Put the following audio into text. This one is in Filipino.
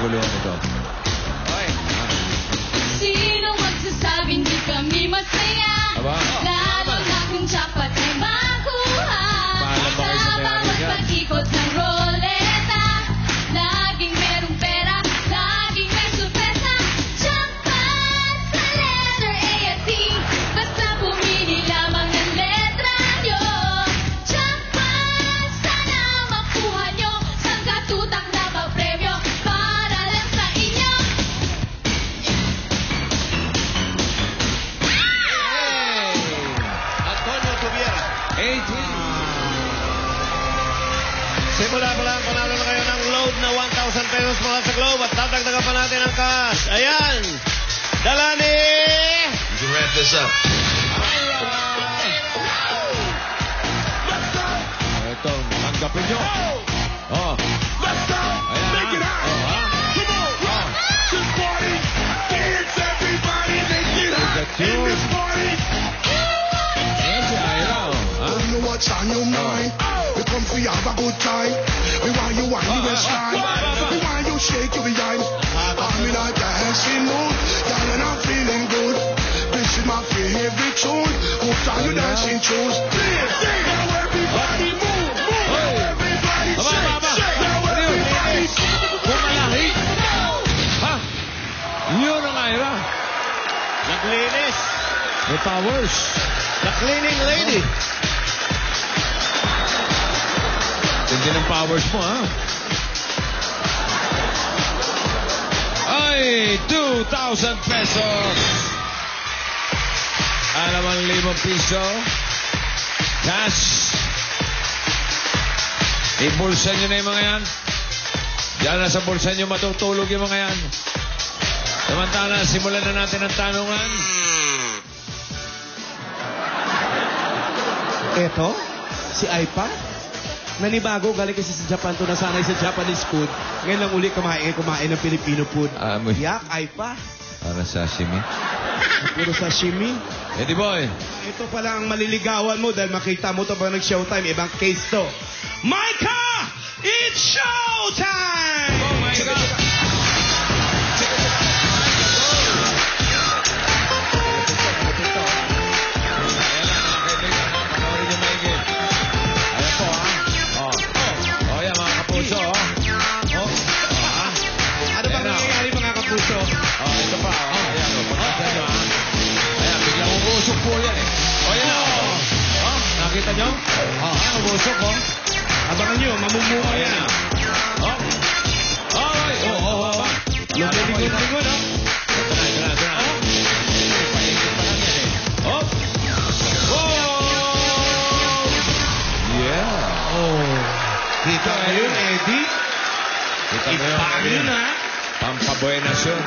makakaguluhan ito. Okay. Sino magsasabing di kami masaya? Aba. Lalo na kung jackpot ay makuha. Paalam ba kayo sa Sa may-ari bawat dyan? pag-ikot ng roleta, laging merong pera, laging may sorpresa. Jackpot sa letter A at T, basta pumili lamang ng letra nyo. Jackpot, sana makuha nyo, sangkatutak na papremyo para lang sa inyo. Antonio Tubiera. 18. Simula pa lang, panalo na kayo ng load na 1,000 pesos mula sa Globe at tatagdagan pa natin ang cash. Ayan! Dala ni... You can wrap this up. Ito, tanggapin nyo. Oh. Ayan, ha? Oh, ha? Look at you. Ayan si Ira, oh. Ha? Don't know what's on your mind. We come for you, have a good time. We want you wine your waistline. We want you shake your behind. I'm in a dancing mood, girl, and I'm feeling good. This is my favorite tune. Put on your dancing shoes. Now everybody move, move. Everybody shake. Now everybody Pumalahi. Ha? Yun ang Ira. Naglinis. May powers. The cleaning lady. Tindi ng powers mo, ha? Ay, 2,000 pesos. 5,000 piso. Cash. Ibulsa nyo na yung mga yan. Diyan na sa bulsa nyo matutulog yung mga yan. Samantala, simulan na natin ang tanungan. Eto, si Aipa. Nanibago, galing kasi sa Japan to, nasanay sa Japanese food. Ngayon lang uli kumain ng Filipino food. Yak, Aipa. Para sashimi. Puro sashimi. Eddie boy. Ito pala ang maliligawan mo dahil makita mo ito pag nag-showtime. Ibang case to. Micah! It's showtime! Oh my God! Ano bang nangyayari mga kapuso? Ito pa. Ayan, pagkakita nyo, ha? Ayan, biglang umusok po yan, eh. Ayan na, nakita nyo? Umusok, oh. Abangan nyo, mamumuha Ayan yan. na. Alright. Lumilingon-lingon, ha? Ito na. Paikot pa lang yan, eh. Wow! Yeah. Kita ngayon, Eddie. Kita mo yun, Ipaano na? Pampabuenas yun.